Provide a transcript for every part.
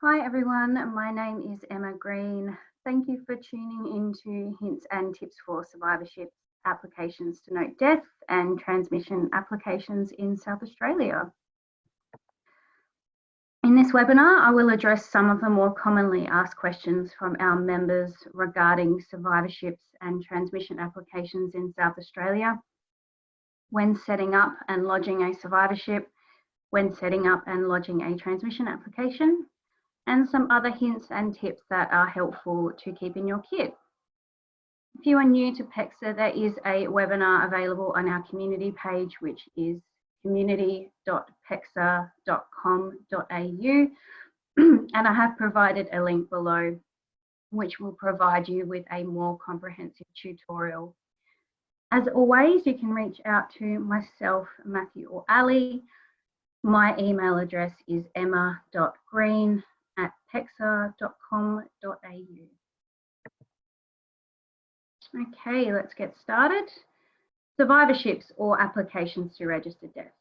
Hi everyone, my name is Emma Green. Thank you for tuning into Hints and Tips for Survivorship applications to note death and transmission applications in South Australia. In this webinar, I will address some of the more commonly asked questions from our members regarding survivorships and transmission applications in South Australia, when setting up and lodging a survivorship, when setting up and lodging a transmission application, and some other hints and tips that are helpful to keep in your kit. If you are new to PEXA, there is a webinar available on our community page, which is community.pexa.com.au, and I have provided a link below which will provide you with a more comprehensive tutorial. As always, you can reach out to myself, Matthew, or Ali. My email address is emma.green@pexa.com.au. Okay, let's get started. Survivorships or applications to register death.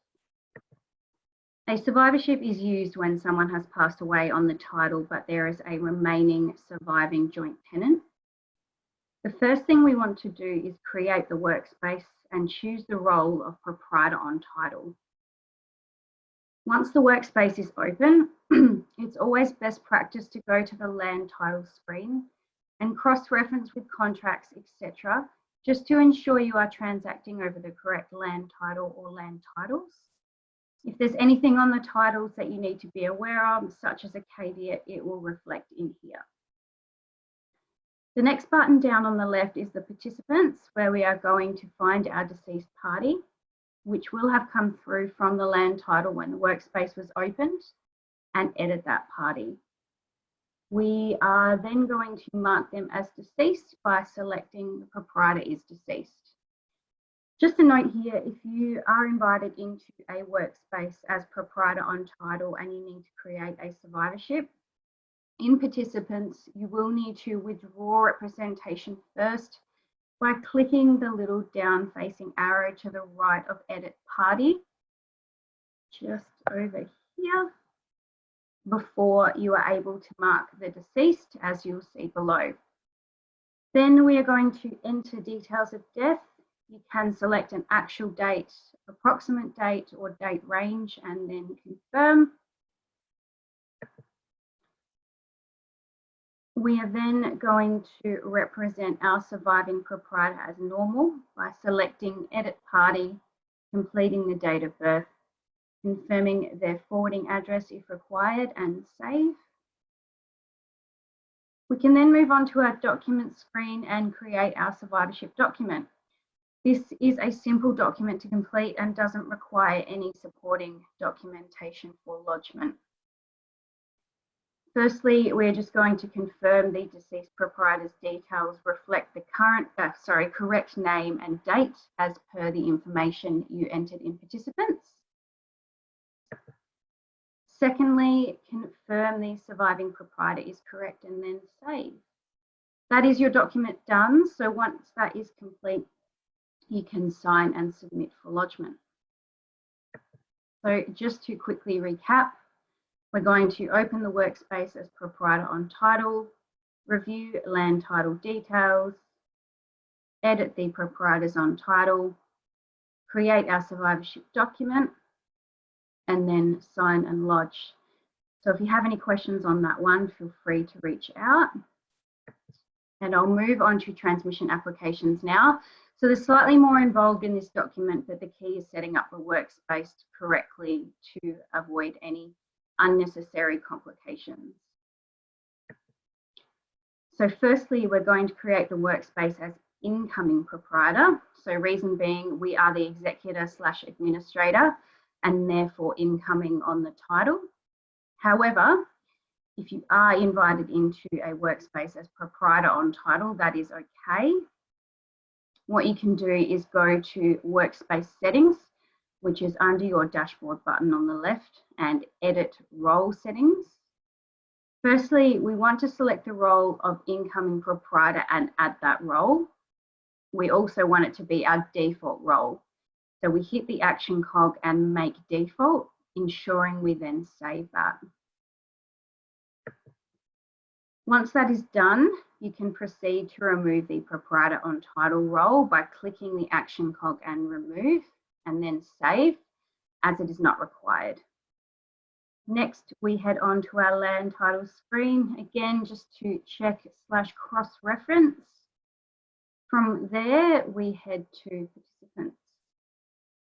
A survivorship is used when someone has passed away on the title, but there is a remaining surviving joint tenant. The first thing we want to do is create the workspace and choose the role of proprietor on title. Once the workspace is open, it's always best practice to go to the land title screen and cross-reference with contracts, etc., just to ensure you are transacting over the correct land title or land titles. If there's anything on the titles that you need to be aware of, such as a caveat, it will reflect in here. The next button down on the left is the participants, where we are going to find our deceased party, which will have come through from the land title when the workspace was opened, and edit that party. We are then going to mark them as deceased by selecting the proprietor is deceased. Just a note here, if you are invited into a workspace as proprietor on title and you need to create a survivorship, in participants, you will need to withdraw representation first by clicking the little down facing arrow to the right of edit party, just over here, before you are able to mark the deceased, as you'll see below. Then we are going to enter details of death. You can select an actual date, approximate date, or date range, and then confirm. We are then going to represent our surviving proprietor as normal by selecting edit party, completing the date of birth, confirming their forwarding address if required, and save. We can then move on to our document screen and create our survivorship document. This is a simple document to complete and doesn't require any supporting documentation for lodgement. Firstly, we're just going to confirm the deceased proprietor's details reflect the correct name and date as per the information you entered in participants. Secondly, confirm the surviving proprietor is correct and then save. That is your document done. So once that is complete, you can sign and submit for lodgement. So just to quickly recap, we're going to open the workspace as proprietor on title, review land title details, edit the proprietors on title, create our survivorship document, and then sign and lodge. So if you have any questions on that one, feel free to reach out. And I'll move on to transmission applications now. So there's slightly more involved in this document, but the key is setting up the workspace correctly to avoid any unnecessary complications. So firstly, we're going to create the workspace as incoming proprietor. So reason being, we are the executor/administrator and therefore incoming on the title. However, if you are invited into a workspace as proprietor on title, that is okay. What you can do is go to workspace settings, which is under your dashboard button on the left, and edit role settings. Firstly, we want to select the role of incoming proprietor and add that role. We also want it to be our default role. So we hit the action cog and make default, ensuring we then save that. Once that is done, you can proceed to remove the proprietor on title role by clicking the action cog and remove, and then save, as it is not required. Next, we head on to our land title screen, again, just to check/cross-reference. From there, we head to participants.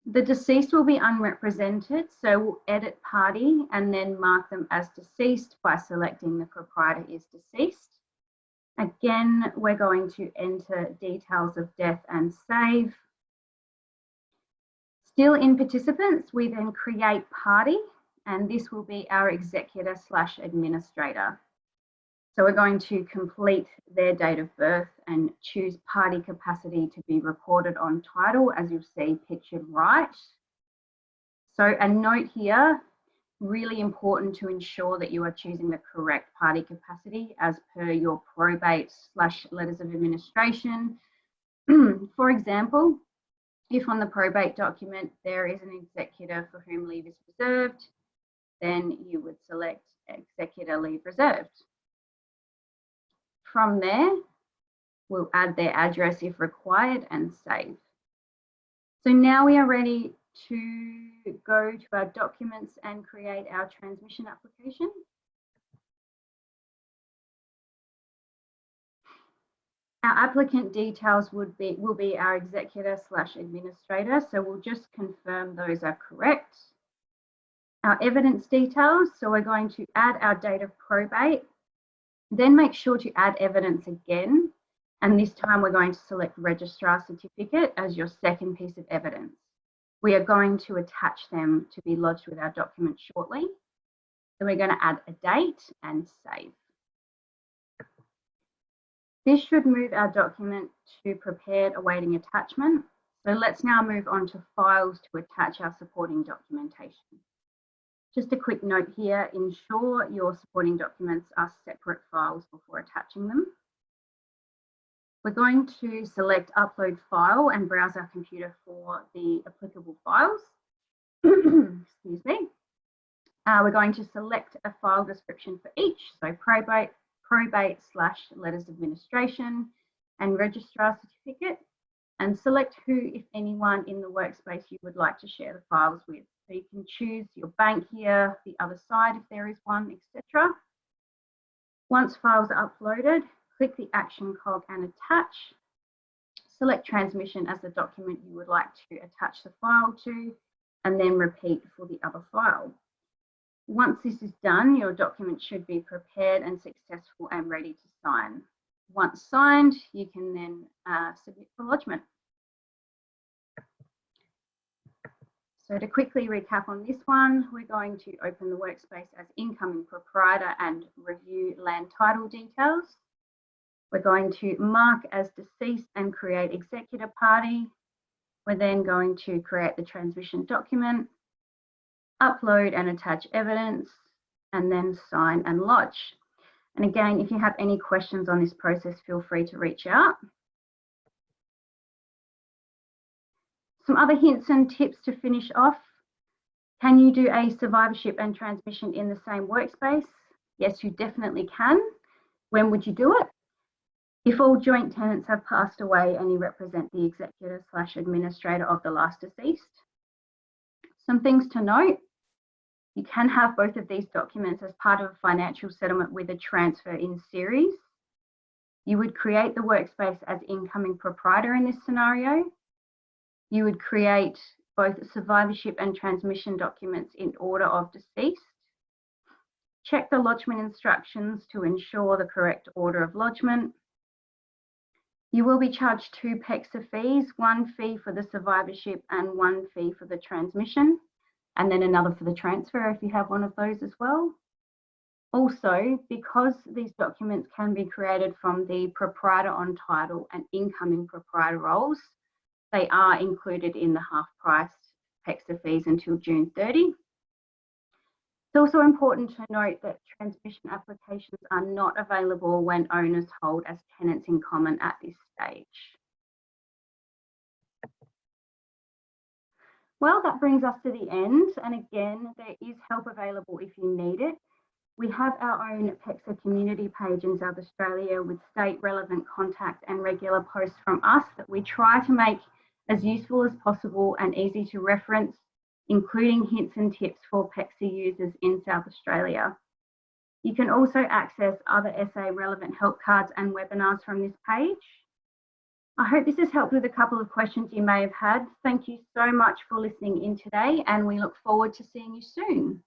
The deceased will be unrepresented, so we'll edit party and then mark them as deceased by selecting the proprietor is deceased. Again, we're going to enter details of death and save. Still in participants, we then create party, and this will be our executor/administrator. So we're going to complete their date of birth and choose party capacity to be recorded on title, as you'll see pictured right. So a note here, really important to ensure that you are choosing the correct party capacity as per your probate/letters of administration. For example, if on the probate document there is an executor for whom leave is reserved, then you would select executor leave reserved. From there, we'll add their address if required and save. So now we are ready to go to our documents and create our transmission application. Our applicant details will be our executor/administrator, so we'll just confirm those are correct. Our evidence details, so we're going to add our date of probate, then make sure to add evidence again, and this time we're going to select registrar certificate as your second piece of evidence. We are going to attach them to be lodged with our document shortly. So we're going to add a date and save. This should move our document to prepared awaiting attachment. So let's now move on to files to attach our supporting documentation. Just a quick note here, ensure your supporting documents are separate files before attaching them. We're going to select upload file and browse our computer for the applicable files. Excuse me. We're going to select a file description for each, so probate/letters of administration and registrar certificate, and select who, if anyone, in the workspace you would like to share the files with. So you can choose your bank here, the other side if there is one, etc. Once files are uploaded, click the action cog and attach. Select transmission as the document you would like to attach the file to, and then repeat for the other file. Once this is done, your document should be prepared and successful and ready to sign. Once signed, you can then submit for lodgement. So to quickly recap on this one, we're going to open the workspace as incoming proprietor and review land title details. We're going to mark as deceased and create executor party. We're then going to create the transmission document, upload and attach evidence, and then sign and lodge. And again, if you have any questions on this process, feel free to reach out. Some other hints and tips to finish off. Can you do a survivorship and transmission in the same workspace? Yes, you definitely can. When would you do it? If all joint tenants have passed away and you represent the executor/administrator of the last deceased. Some things to note. You can have both of these documents as part of a financial settlement with a transfer in series. You would create the workspace as incoming proprietor in this scenario. You would create both survivorship and transmission documents in order of deceased. Check the lodgement instructions to ensure the correct order of lodgement. You will be charged 2 PEXA fees, 1 fee for the survivorship and 1 fee for the transmission, and then another for the transfer if you have one of those as well. Also, because these documents can be created from the proprietor on title and incoming proprietor roles, they are included in the half-price PEXA fees until June 30. It's also important to note that transmission applications are not available when owners hold as tenants in common at this stage. Well, that brings us to the end. And again, there is help available if you need it. We have our own PEXA community page in South Australia with state relevant contact and regular posts from us that we try to make as useful as possible and easy to reference, including hints and tips for PEXA users in South Australia. You can also access other SA relevant help cards and webinars from this page. I hope this has helped with a couple of questions you may have had. Thank you so much for listening in today, and we look forward to seeing you soon.